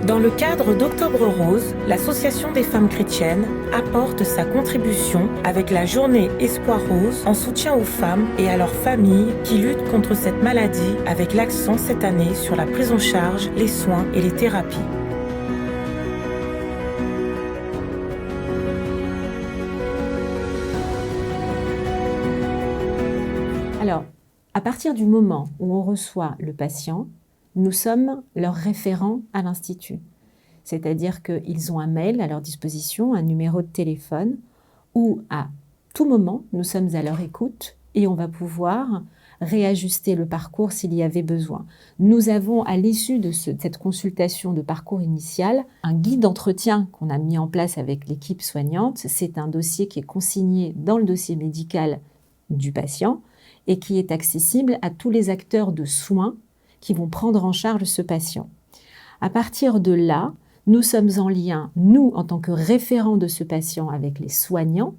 Dans le cadre d'Octobre Rose, l'Association des femmes chrétiennes apporte sa contribution avec la journée Espoir Rose en soutien aux femmes et à leurs familles qui luttent contre cette maladie avec l'accent cette année sur la prise en charge, les soins et les thérapies. Alors, à partir du moment où on reçoit le patient, nous sommes leurs référents à l'Institut. C'est-à-dire qu'ils ont un mail à leur disposition, un numéro de téléphone, où à tout moment, nous sommes à leur écoute et on va pouvoir réajuster le parcours s'il y avait besoin. Nous avons, à l'issue de cette consultation de parcours initial, un guide d'entretien qu'on a mis en place avec l'équipe soignante. C'est un dossier qui est consigné dans le dossier médical du patient et qui est accessible à tous les acteurs de soins qui vont prendre en charge ce patient. À partir de là, nous sommes en lien, nous, en tant que référents de ce patient, avec les soignants,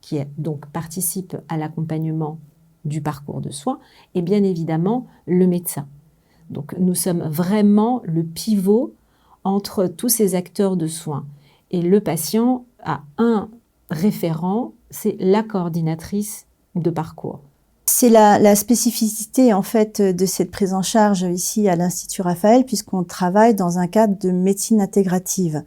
qui donc participent à l'accompagnement du parcours de soins, et bien évidemment, le médecin. Donc, nous sommes vraiment le pivot entre tous ces acteurs de soins. Et le patient a un référent, c'est la coordinatrice de parcours. C'est la spécificité en fait de cette prise en charge ici à l'Institut Raphaël, puisqu'on travaille dans un cadre de médecine intégrative.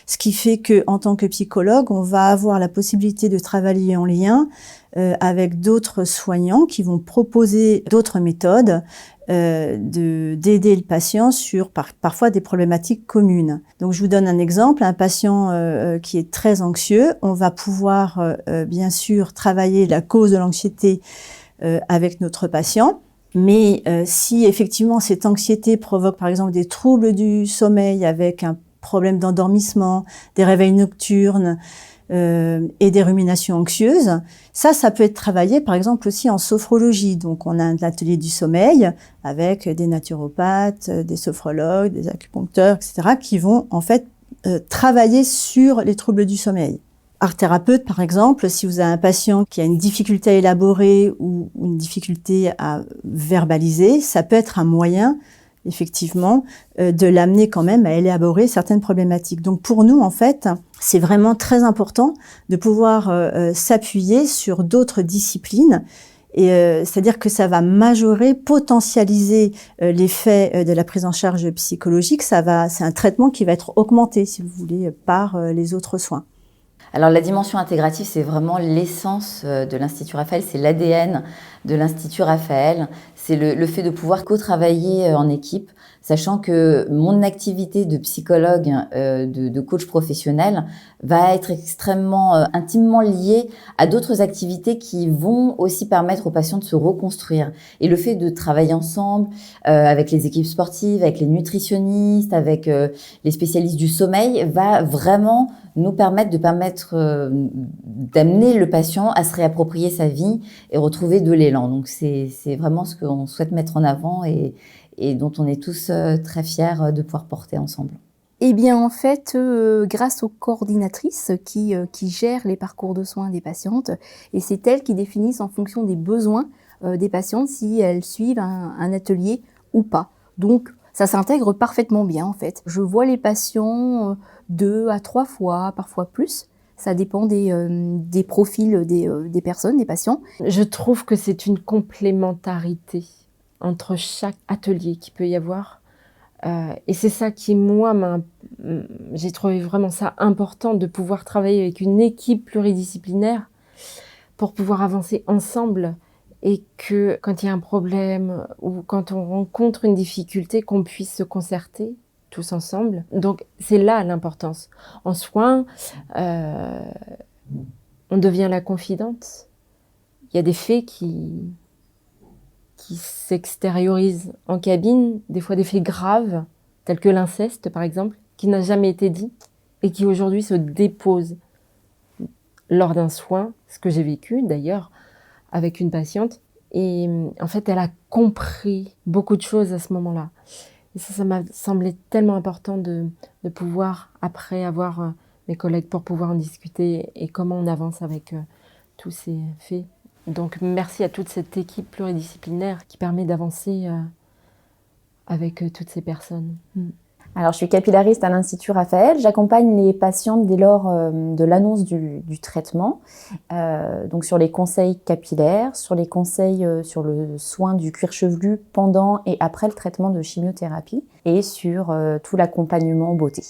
Ce qui fait que, en tant que psychologue, on va avoir la possibilité de travailler en lien avec d'autres soignants qui vont proposer d'autres méthodes d'aider le patient sur parfois des problématiques communes. Donc je vous donne un exemple, un patient qui est très anxieux, on va pouvoir bien sûr travailler la cause de l'anxiété avec notre patient. Mais si effectivement cette anxiété provoque par exemple des troubles du sommeil avec un problème d'endormissement, des réveils nocturnes et des ruminations anxieuses, ça peut être travaillé par exemple aussi en sophrologie. Donc on a un atelier du sommeil avec des naturopathes, des sophrologues, des acupuncteurs, etc. qui vont en fait travailler sur les troubles du sommeil. Art thérapeute, par exemple, si vous avez un patient qui a une difficulté à élaborer ou une difficulté à verbaliser, ça peut être un moyen, effectivement, de l'amener quand même à élaborer certaines problématiques. Donc pour nous, en fait, c'est vraiment très important de pouvoir s'appuyer sur d'autres disciplines. Et c'est-à-dire que ça va majorer, potentialiser l'effet de la prise en charge psychologique. C'est un traitement qui va être augmenté, si vous voulez, par les autres soins. Alors la dimension intégrative, c'est vraiment l'essence de l'Institut Raphaël, c'est l'ADN de l'Institut Raphaël, c'est le fait de pouvoir co-travailler en équipe, sachant que mon activité de psychologue, de coach professionnel, va être extrêmement intimement liée à d'autres activités qui vont aussi permettre aux patients de se reconstruire. Et le fait de travailler ensemble avec les équipes sportives, avec les nutritionnistes, avec les spécialistes du sommeil, va vraiment nous permettre d'amener le patient à se réapproprier sa vie et retrouver de l'élan. Donc c'est vraiment ce qu'on souhaite mettre en avant et dont on est tous très fiers de pouvoir porter ensemble. Eh bien, en fait, grâce aux coordinatrices qui gèrent les parcours de soins des patientes, et c'est elles qui définissent en fonction des besoins des patientes si elles suivent un atelier ou pas. Donc, ça s'intègre parfaitement bien, en fait. Je vois les patients 2 à 3 fois, parfois plus. Ça dépend des profils des personnes, des patients. Je trouve que c'est une complémentarité entre chaque atelier qu'il peut y avoir. Et c'est ça qui, moi, j'ai trouvé vraiment ça important de pouvoir travailler avec une équipe pluridisciplinaire pour pouvoir avancer ensemble et que quand il y a un problème ou quand on rencontre une difficulté, qu'on puisse se concerter tous ensemble. Donc, c'est là l'importance. En soins, on devient la confidente. Il y a des faits qui s'extériorisent en cabine, des fois des faits graves, tels que l'inceste par exemple, qui n'a jamais été dit et qui aujourd'hui se dépose lors d'un soin, ce que j'ai vécu d'ailleurs avec une patiente. Et en fait, elle a compris beaucoup de choses à ce moment-là. Et ça m'a semblé tellement important de pouvoir, après avoir mes collègues, pour pouvoir en discuter et comment on avance avec tous ces faits. Donc merci à toute cette équipe pluridisciplinaire qui permet d'avancer avec toutes ces personnes. Alors, je suis capillariste à l'Institut Raphaël. J'accompagne les patientes dès lors de l'annonce du traitement, donc sur les conseils capillaires, sur les conseils sur le soin du cuir chevelu pendant et après le traitement de chimiothérapie et sur tout l'accompagnement beauté.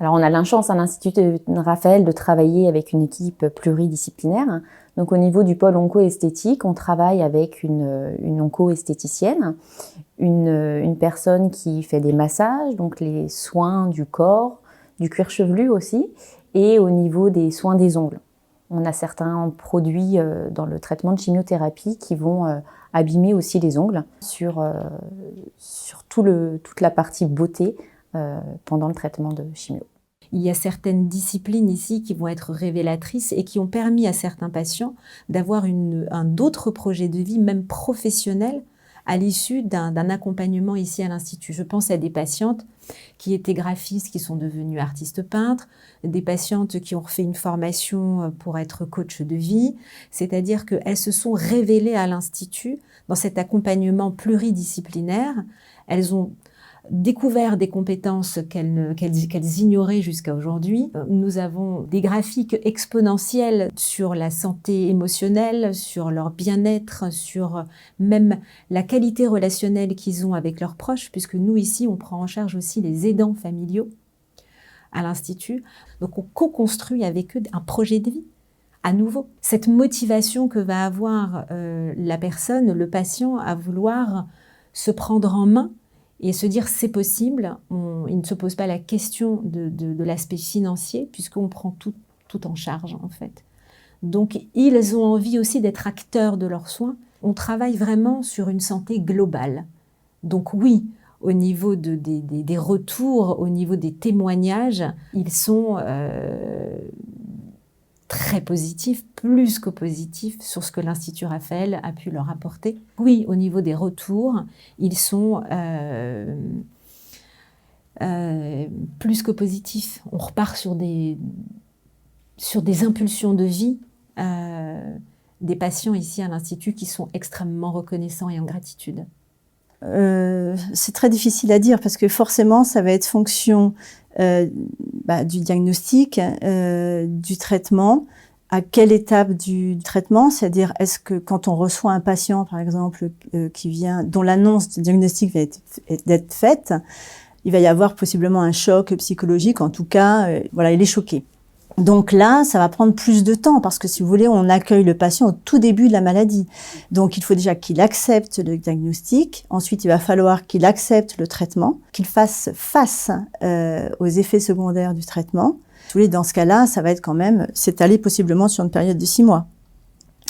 Alors, on a la chance à l'Institut Raphaël de travailler avec une équipe pluridisciplinaire. Donc, au niveau du pôle onco-esthétique, on travaille avec une onco-esthéticienne, une personne qui fait des massages, donc les soins du corps, du cuir chevelu aussi, et au niveau des soins des ongles. On a certains produits dans le traitement de chimiothérapie qui vont abîmer aussi les ongles sur toute la partie beauté pendant le traitement de chimio. Il y a certaines disciplines ici qui vont être révélatrices et qui ont permis à certains patients d'avoir d'autres projets de vie, même professionnels, à l'issue d'un accompagnement ici à l'Institut. Je pense à des patientes qui étaient graphistes, qui sont devenues artistes peintres, des patientes qui ont refait une formation pour être coach de vie, c'est-à-dire qu'elles se sont révélées à l'Institut dans cet accompagnement pluridisciplinaire. Elles ont découvert des compétences qu'elles ignoraient jusqu'à aujourd'hui. Nous avons des graphiques exponentiels sur la santé émotionnelle, sur leur bien-être, sur même la qualité relationnelle qu'ils ont avec leurs proches, puisque nous ici, on prend en charge aussi les aidants familiaux à l'Institut. Donc on co-construit avec eux un projet de vie. À nouveau, cette motivation que va avoir la personne, le patient, à vouloir se prendre en main et se dire c'est possible, il ne se pose pas la question de l'aspect financier puisqu'on prend tout en charge en fait. Donc ils ont envie aussi d'être acteurs de leurs soins. On travaille vraiment sur une santé globale. Donc oui, au niveau des retours, au niveau des témoignages, ils sont très positifs, plus que positifs sur ce que l'Institut Raphaël a pu leur apporter. Oui, au niveau des retours, ils sont plus que positifs. On repart sur des impulsions de vie des patients ici à l'Institut qui sont extrêmement reconnaissants et en gratitude. C'est très difficile à dire parce que forcément, ça va être fonction du diagnostic, du traitement, à quelle étape du traitement, c'est-à-dire est-ce que quand on reçoit un patient, par exemple, dont l'annonce du diagnostic va être faite, il va y avoir possiblement un choc psychologique, en tout cas, il est choqué. Donc là, ça va prendre plus de temps parce que si vous voulez, on accueille le patient au tout début de la maladie. Donc il faut déjà qu'il accepte le diagnostic. Ensuite, il va falloir qu'il accepte le traitement, qu'il fasse face aux effets secondaires du traitement. Si vous voulez, dans ce cas-là, ça va être quand même s'étaler possiblement sur une période de 6 mois.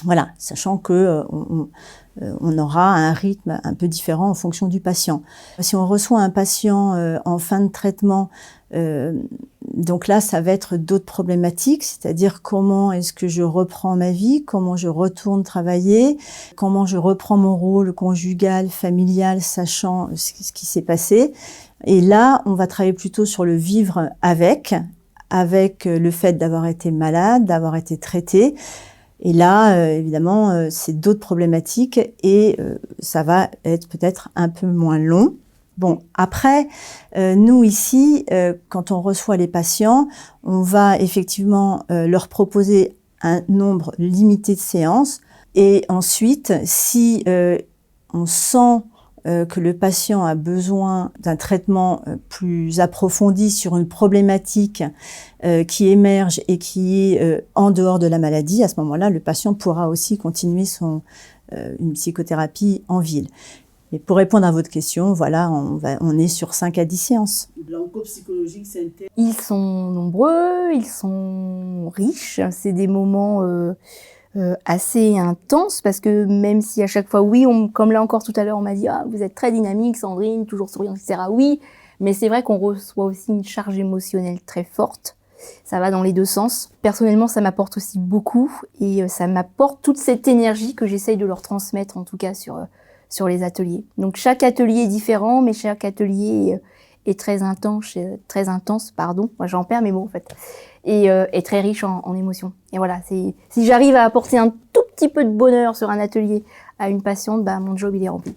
Voilà, sachant que on aura un rythme un peu différent en fonction du patient. Si on reçoit un patient en fin de traitement, donc là, ça va être d'autres problématiques, c'est-à-dire comment est-ce que je reprends ma vie, comment je retourne travailler, comment je reprends mon rôle conjugal, familial, sachant ce qui s'est passé. Et là, on va travailler plutôt sur le vivre avec le fait d'avoir été malade, d'avoir été traité. Et là, évidemment, c'est d'autres problématiques et ça va être peut-être un peu moins long. Bon, après, nous ici, quand on reçoit les patients, on va effectivement leur proposer un nombre limité de séances. Et ensuite, si on sent que le patient a besoin d'un traitement plus approfondi sur une problématique qui émerge et qui est en dehors de la maladie, à ce moment-là, le patient pourra aussi continuer une psychothérapie en ville. Et pour répondre à votre question, voilà, on est sur 5 à 10 séances. Ils sont nombreux, ils sont riches, c'est des moments assez intenses parce que même si à chaque fois, oui, comme là encore tout à l'heure, on m'a dit « Ah, vous êtes très dynamique, Sandrine, toujours souriante, etc. » Oui, mais c'est vrai qu'on reçoit aussi une charge émotionnelle très forte. Ça va dans les deux sens. Personnellement, ça m'apporte aussi beaucoup et ça m'apporte toute cette énergie que j'essaye de leur transmettre, en tout cas sur les ateliers. Donc chaque atelier est différent, mais chaque atelier est très intense, Moi, j'en perds mes mots en fait. Et très riche en émotions. Et voilà, si j'arrive à apporter un tout petit peu de bonheur sur un atelier à une patiente, mon job il est rempli.